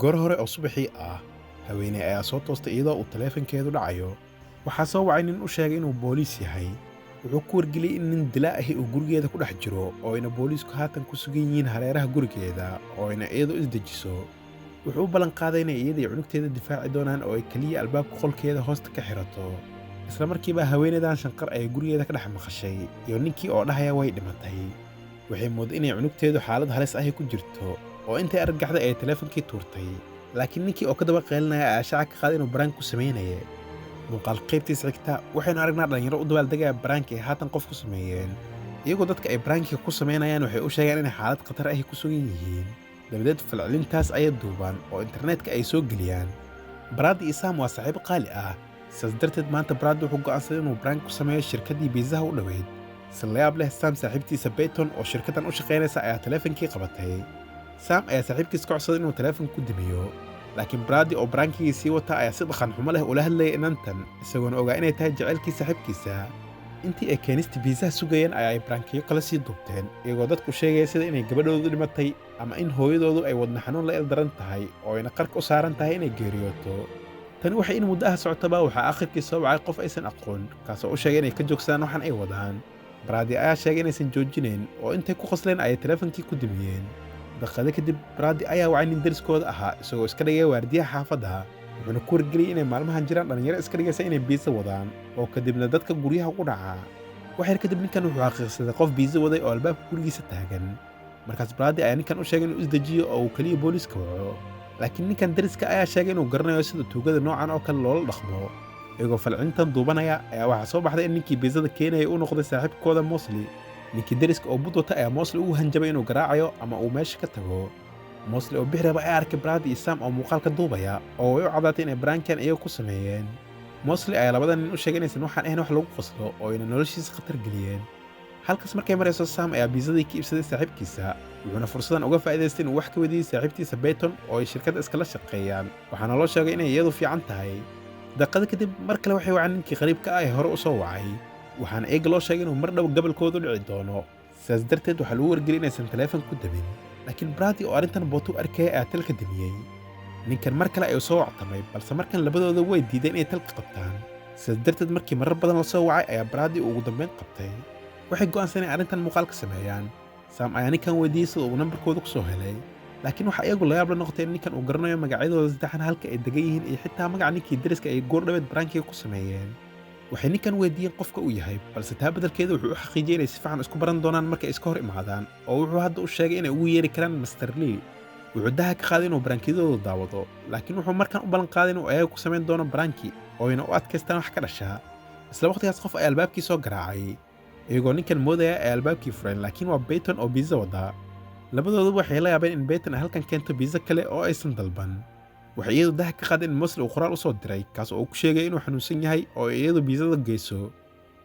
goor hore oo subaxii ah haweeney ayaa soo toostay iyadoo uu taleefankeedu dhacayo. waxaa soo wacay nin u sheegay inuu booliis yahay. wuxuu ku wargeliyey in nin dilaa ahi uu gurigeeda ku dhex jiro oo ayna booliisku haatan ku sugan yihiin hareeraha gurigeeda oo ayna iyadu isdejiso. wuxuu u ballan qaaday inay iyadii cunugteeda difaaci doonaan oo ay keliya albaabka qolkeeda hoosta ka xirato. isla markiiba haweeneydan shanqar ay gurigeeda ka dhex maqashay iyo ninkii oo dhahaya way dhimatay. waxay mooday inay cunugteedu xaalad halis ahi ku jirto oo intay argagaxday ay taleefankii tuurtay. laakiin ninkii oo ka daba qeylinaya ayaa shaaca ka qaaday inuu baraan ku sameynaya. muuqaal qaybtiisa xigta waxaynu aragnaa dhalinyaro u dabaaldegaya baraanka ay haatan qof ku sameeyeen. iyagoo dadka ay baraankiga ku samaynayaan waxay u sheegeen inay xaalad khatar ahi ku sugan yihiin. dabadeed falcelintaas ayay duubaan oo internetka ay soo geliyaan. Brad iyo Sam waa saaxiibo qaali ah. sidaas darteed maanta Brad wuxuu go'aansaday inuu baraank ku sameeyo shirkaddii biizaha u dhoweyd. si la yaab leh Sam saaxiibtiisa Peyton oo shirkaddan u shaqaynaysa ayaa taleefankii qabatay. Sam ayaa saaxiibkiis ka codsaday inuu taleefanka ku damiyo. laakiin Brad oo baraankigii sii wata ayaa si dhaqan xumo leh ula hadlayay inantan isagoona ogaa inay tahay jacaylkii saaxiibkiisa. intii ay keenista biizaha sugayeen ayaa ay baraankiyo kale sii duubteen iyagoo dadku sheegaya sida inay gabadhoodu dhimatay ama in hooyadoodu ay wadna xanuun la ildaran tahay oo ayna qarka u saaran tahay inay geeriyooto. tani waxay in muddo ah socotaba waxaa akhirkii soo wacay qof aysan aqoon kaasoo u sheegay inay ka joogsadaan waxan ay wadaan. Brad ayaa sheegay inaysan joojinayn oo intay ku qosleen ayay taleefankii ku damiyeen. daqiiqado kadib Brad ayaa wacay nin deriskooda ahaa isagoo iska dhigaya waardiyaha xaafadda. wuxuuna ku wargeliyey inay maalmahan jiraan dhalinyaro iska dhigaysa inay biiza wadaan oo kadibna dadka guryaha ugu dhaca. waxyar kadib ninkan wuxuu xaqiiqsaday qof biiza waday oo albaabka gurigiisa taagan. markaas Brad ayaa ninkan u sheegay inuu isdejiyo oo uu keliya booliiska waco. laakiin ninkan deriska ayaa sheegay inuu garanayo sida tuugada noocan oo kale loola dhaqmo. iyagoo falcintan duubanaya ayaa waxaa soo baxday in ninkii biizada keenaya uu noqday saaxiibkooda Mosley. ninkii deriska oo bud wata ayaa Mosley ugu hanjabay inuu garaacayo ama uu meesha ka tago. Mosley oo bixiraba ayaa arkay Brad iyo Sam oo muuqaalka duubaya oo way u caddaatay inay baraankan iyagu ku sameeyeen. Mosley ayaa labada nin u sheegay inaysan waxaan ahayn wax lagu qoslo oo ayna noloshiisa khatar geliyeen. halkaas markay marayso Sam ayaa biizadii ka iibsaday saaxiibkiisa wuxuuna fursadan uga faa'iidaystay inuu wax ka weydiiyey saaxiibtiisa Peyton oo ay shirkadda iskala shaqeeyaan waxaana loo sheegay inay iyadu fiican tahay. daqiiqado kadib mar kale waxay waceen ninkii qariibka ah ee hore u soo wacay waxaana eega loo sheegay inuu mar dhow gabalkoodu dhici doono. sidaas darteed waxaa lagu wargeliyey inaysan taleefanka ku damin. laakiin Brad oo arrintan bootu arkaya ayaa talka damiyey. ninkan mar kale ayuu soo wactamay balse markan labadooda way diideen inay talka qabtaan. sidaas darteed markii marar badan la soo wacay ayaa Brad ugu dambeyn qabtay. waxay go'aansaneen arrintan muuqaal ka sameeyaan. Sam ayaa ninkan weydiiyey sida uu nambarkooda ku soo helay. laakiin waxaa iyagu la yaab la noqotay in ninkan uu garanayo magacyadooda saddexan halka ay degan yihiin iyo xitaa magaca ninkii deriska ay goor dhaweed baraankiga ku sameeyeen. waxay ninkan weydiiyeen qofka uu yahay balse taa beddelkeeda wuxuu u xaqiijiyey inay si fiican isku baran doonaan markay iska hor imaadaan oo wuxuu hadda u sheegay inay ugu yeeri karaan Mr. Lee. wuxuu daha ka qaaday inuu baraankiyadooda daawado laakiin wuxuu markan u ballan qaaday inuu ayaga ku samayn doono baraanki oo ayna u adkaystaan wax ka dhashaa. isla waqtigaas qof ayaa albaabkii soo garaacay iyagoo ninkan moodaya ay albaabkii fureen laakiin waa Peyton oo biiza wada. labadooduba waxay la yaabeen in Peyton ay halkan keento biiza kale oo aysan dalban. waxay iyadu daha ka qaadeen in Mosley uu qoraal u soo diray kaas oo uu ku sheegay inuu xanuunsan yahay oo ay iyadu biizada geyso.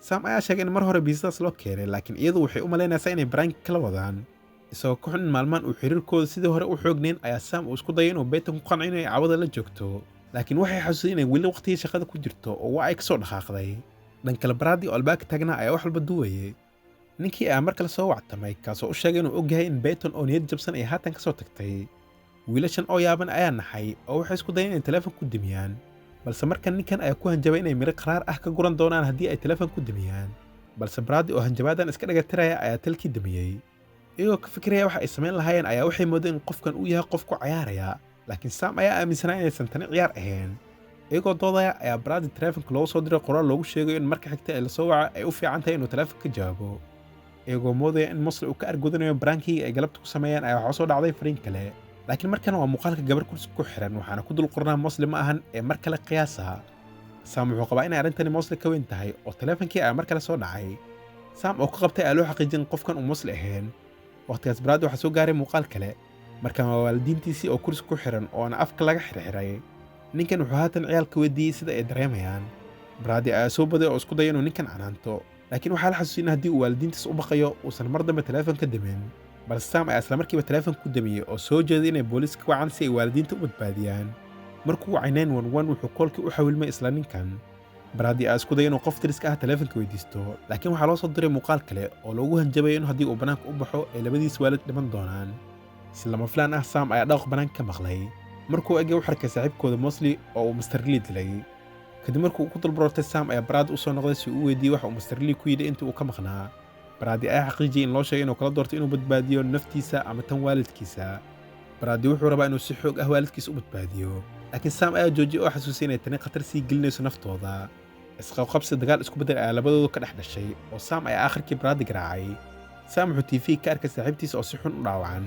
Sam ayaa sheegay in mar hore biizadaas loo keenay laakiin iyadu waxay u malaynaysaa inay baraanki kala wadaan. isagoo ka xun in maalmaan uu xiriirkooda sidii hore u xoognayn ayaa Sam uu isku dayay inuu Peyton ku qanciyo inay caawada la joogto laakiin waxay xasuusay inay weli waqtigii shaqada ku jirto oo waa ay ka soo dhaqaaqday. dhan kale Brad oo albaabka taagnaa ayaa wax walba duwayay. ninkii ayaa mar kale soo wactamay kaasoo u sheegay inuu ogyahay in Peyton oo niyad jabsan ay haatan ka soo tagtay. wiilashan oo yaaban ayaa naxay oo waxay isku dayeen inay taleefanka ku damiyaan balse markan ninkan ayaa ku hanjabay inay miro qaraar ah ka guran doonaan haddii ay taleefanka ku damiyaan. balse Brad oo hanjabaadan iska dhagatiraya ayaa talkii damiyey. iyagoo ka fikiraya waxa ay samayn lahaayeen ayaa waxay moodeen in qofkan uu yahay qof ku cayaaraya laakiin Sam ayaa aaminsanaa inaysan tani ciyaar ahayn. iyagoo doodaya ayaa Brad taleefanka loogu soo diray qoraal loogu sheegayo in marka xigta ee la soo waca ay u fiican tahay inuu taleefanka ka jawaabo. iyagoo moodaya in Mosley uu ka argudanayo baraankii ay galabta ku sameeyaan ayaa waxaa soo dhacday fariin kale. laakiin markan waa muuqaalka gabar kursi ku xiran waxaana ku dul qornaa Mosley ma ahan ee mar kale qiyaasa. Sam wuxuu qabaa inay arrintani Mosley ka weyn tahay oo taleefankii ayaa mar kale soo dhacay. Sam oo ka qabtay ayaa loo xaqiijin qofkan uu Mosley ahayn. waqtigaas Brad waxaa soo gaaray muuqaal kale markan waa waalidiintiisii oo kursi ku xiran oo aan afka laga xirxiray. ninkan wuxuu haatan ciyaalka weydiiyey sida ay dareemayaan. Brad ayaa soo baday oo isku dayay inuu ninkan canaanto laakiin waxaa la xasuusiyey in haddii uu waalidiintiis u baqayo uusan mar dambe taleefanka damin. balse Sam ayaa isla markiiba taleefanka ku damiyey oo soo jeeday inay booliiska wacaan si ay waalidiinta u badbaadiyaan. markuu wacay 911 wuxuu koolkii u xawilmay isla ninkan. Brad ayaa isku dayay inuu qof deriska ah taleefanka weydiisto laakiin waxaa loo soo diray muuqaal kale oo loogu hanjabay in haddii uu banaanka u baxo ay labadiis waalid dhiman doonaan. si lama filaan ah Sam ayaa dhawaq banaanka ka maqlay. markuu eegay wuxuu arkay saaxiibkooda Mosley oo uu Mr. Lee dilay. kadib markuu ku dalbaroortay Sam ayaa Brady u soo noqday si uu u weydiiyey waxa uu Mr. Lee ku yidhi intii uu ka maqnaa. Brady ayaa xaqiijiyey in loo sheegay inuu kala doorto inuu badbaadiyo naftiisa ama tan waalidkiisa. Brady wuxuu rabaa inuu si xoog ah waalidkiisa u badbaadiyo, laakiin Sam ayaa joojiyey oo xasuusiyey inay tani khatar sii gelinayso naftooda. isqabqabsi dagaal isku beddel ayaa labadooda ka dhex dhashay oo Sam ayaa aakhirkii Brady garaacay. Sam wuxuu TV ka arkay saaxiibtiisa oo si xun u dhaawacan.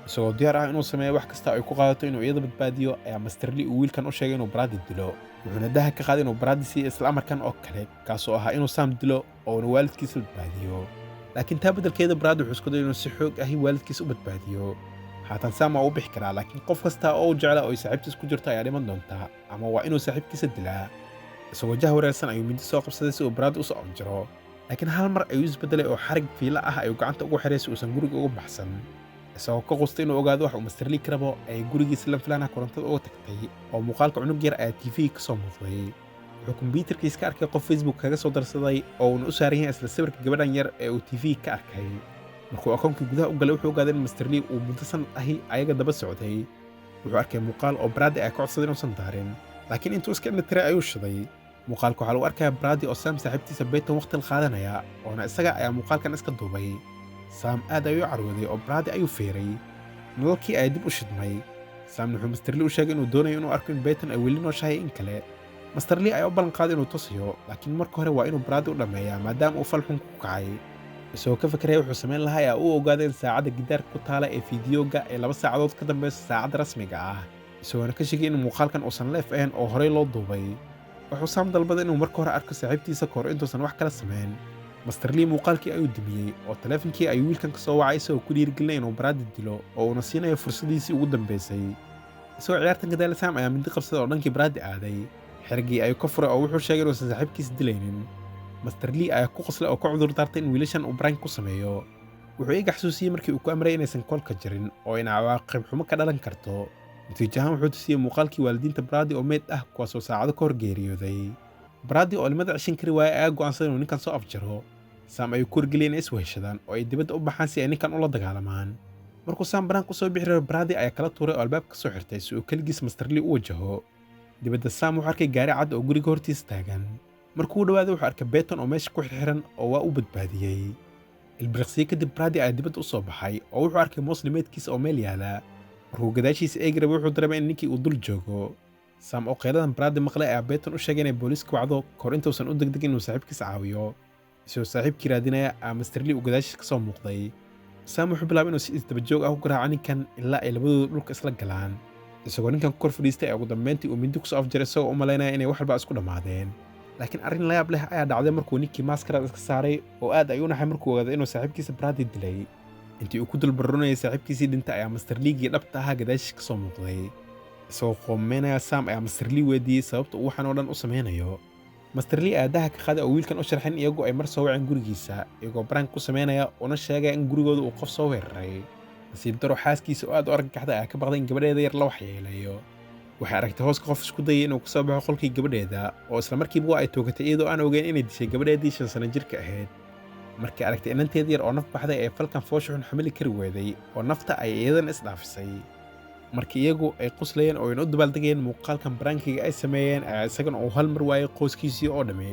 isagoo diyaar ah inuu sameeyo wax kasta ay ku qaadato inuu iyada badbaadiyo ayaa Mr. Lee uu wiilkan u sheegay inuu Brady dilo. wuxuuna daha ka qaaday inuu Brady siiyo isla amarkan oo kale, kaasoo ahaa inuu Sam dilo oo uu waalidkiisa badbaadiyo. laakiin taa beddelkeeda Brady wuxuu isku dayay inuu si xoog ah waalidkiisa u badbaadiyo. haatan Sam waa u bixi karaa, laakiin qof kasta oo uu jeclaa oo ay saaxiibtiisa ku jirto ayaa dhiman doonta, ama waa inuu saaxiibkiisa dilaa. isagoo jah wareersan ayuu mindi soo qabsaday si uu Brady u soo afjaro, laakiin hal mar ayuu isbedelay oo xarig fiila ah ayuu gacanta ugu xiray si uusan guriga uga baxsan. isagoo ka qustay inuu ogaado wax uu Mr. Lee ka rabo ayay gurigiisa la filaana korontada uga tagtay oo muuqaalka cunug yar ayaa TV ka soo muuqday. wuxuu kombiyuutarkiisa ka arkay qof Facebook kaga soo darsaday oo uuna u saaran yahay isla sawirka gabadhan yar ee uu TV ka arkay. markuu akoonkii gudaha u galay wuxuu ogaaday in Mr. Lee uu muddo sanad ahi ayaga daba socday. wuxuu arkay muuqaal oo Brady ay ka codsaday inuusan daarin, laakiin intuu iska indhatiray ayuu shiday. muuqaalka waxaa lagu arkayaa Brady oo Sam saaxiibtiisa Peyton waqti la qaadanaya, oona isaga ayaa muuqaalkan iska duubay. Sam aad ayuu carooday oo Brady ayuu feeray. nalalkii ayaa dib u shidmay. Sam wuxuu Mr. Lee u sheegay inuu doonayo inuu arko in Peyton ay weli nooshahay in kale. Mr. Lee ayaa u ballan qaaday inuu tusiyo, laakiin marka hore waa inuu Brady u dhammeeyaa maadaama uu fal xun ku kacay. isagoo ka fikraya wuxuu samayn lahaa ayaa uu ogaaday in saacadda gidaarka ku taala ee fiidiyooga ay 2 saacadood ka dambayso saacadda rasmiga ah, isagoona ka shegay in muuqaalkan uusan leef ahayn oo horey loo duubay. wuxuu Sam dalbaday inuu marka hore arko saaxiibtiisa kahor intuusan wax kala samayn. Mr. Lee muuqaalkii ayuu dimiyey oo taleefankii ayuu wiilkan ka soo wacay isagoo ku dhiirigelinaya inuu Brady dilo oo uuna siinayo fursadiisii ugu dambaysay. isagoo ciyaartan gadaala Sam ayaa mindi qabsaday oo dhankii Brady aaday. xiriggii ayuu ka furay oo wuxuu sheegay inuusan saaxiibkiisa dilaynin. Mr. Lee ayaa ku qoslay oo ka cudur daartay in wiilashan uu prank ku sameeyo. wuxuu iga xasuusiyey markii uu ku amray inaysan koolka jirin oo in cawaaqib xumo ka dhalan karto. natiijahaan wuxuu tusiyey muuqaalkii waalidiinta Brady oo meyd ah kuwaasoo saacado ka hor geeriyooday. Brady oo ilmada cishin kari waayay ayaa go'aansaday inuu ninkan soo afjaro. Sam ayuu ku wargeliyey inay isweheshadaan oo ay dibadda u baxaan si ay ninkan ula dagaalamaan. markuu Sam banaanka u soo bixi rabay, Brady ayaa kala tuuray oo albaabka ka soo xirtay si uu keligiis Mr. Lee u wajaho. dibadda Sam wuxuu arkay gaari cad oo guriga hortiisa taagan. markuu u dhawaaday wuxuu arkay Peyton oo meesha ku xirxiran oo waa u badbaadiyey. ilbiriqsiyo kadib Brady ayaa dibadda u soo baxay oo wuxuu arkay Mosley meydkiisa oo meel yaala. markuu gadaashiisa eegi rabay wuxuu dareemay in ninkii uu dul joogo. Sam oo qeyladan Brady maqlay ayaa Peyton u sheegay inay booliiska wacdo kahor intuusan u degdegin inuu saaxiibkiisa caawiyo. isagoo saaxiibkii raadinaya ayaa Mr. Lee uu gadaashiisa ka soo muuqday. Sam wuxuu bilaabay inuu si isdaba joog ah u garaaco ninkan ilaa ay labadooda dhulka isla galaan. isagoo ninkan ku kor fadhiistay ee ugu dambeyntii uu mindi ku soo afjaray isagoo u malaynaya inay wax walba isku dhammaadeen. laakiin arrin la yaab leh ayaa dhacday markuu ninkii maskarad iska saaray oo aad ayuu u naxay markuu ogaaday inuu saaxiibkiisa Brady dilay. intii uu ku dulbarroonayay saaxiibkiisii dhintay ayaa Mr. Lee dhabta ahaa gadaashiisa ka soo muuqday. isagoo qoomeynaya Sam ayaa Mr. Lee weydiiyey sababta uu waxaan oo dhan u sameynayo. Mr. Lee ayaa daha ka qaaday oo wiilkan u sharxin iyagoo ay mar soo waceen gurigiisa iyagoo prank ku sameynaya una sheegaya in gurigooda uu qof soo weeraray. nasiib daro xaaskiisa oo aad u argagaxday ayaa ka baqday in gabadheeda yar la waxyeeleeyo. waxay aragtay hooska qof isku dayay inuu ka soo baxo qolkii gabadheeda oo isla markiiba waa ay toogatay iyadoo aan ogeyn inay dishay gabadheedii 5 sano jirka ahayd. markii aragtay inanteeda yar oo naf baxday ee falkan foosha xun xamili kari weeday oo nafta ay iyadan isdhaafisay. markii iyagu ay qoslayeen oo u dabaaldegayeen muuqaalkan prankiga ay sameeyeen ayaa isagana uu hal mar waayay qoyskiisii oo dhamme.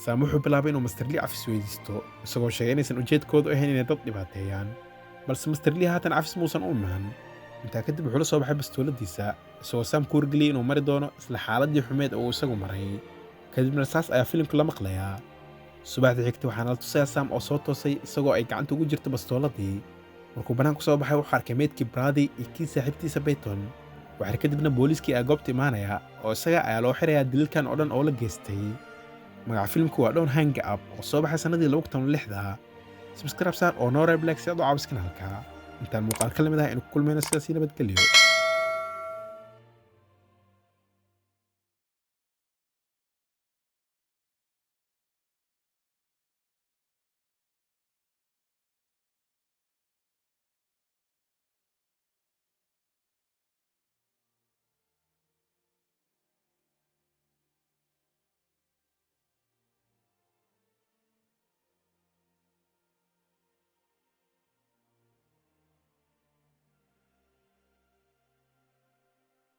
Sam wuxuu bilaabay inuu Mr. Lee cafis weydiisto isagoo sheegay inaysan ujeedkoodu ahayn inay dad dhibaateeyaan, balse Mr. Lee haatan cafis muusan u imaan. intaa kadib wuxuu la soo baxay bastooladiisa isagoo Sam ku wargeliyey inuu mari doono isla xaaladii xumeed oo uu isagu maray. kadibna saas ayaa filimku la maqlayaa. subaxdii xigtay waxaana la tusayaa Sam oo soo toosay isagoo ay gacanta ugu jirto bastooladii. markuu banaanka ku soo baxay wuxuu arkay meydkii Brady iyo kii saaxiibtiisa Peyton. waxaana kadibna booliiskii ayaa goobta imaanaya oo isaga ayaa loo xirayaa dililkan oo dhan oo la geystay. magaca filimku waa Don't Hang Up oo soo baxay sanadii 2006. subscribe saar oo noo reeb like si aad u caawiso kanaalka. intaan muuqaal ka lamid ah inuu ku kulmayno sidaas nabadgelyo.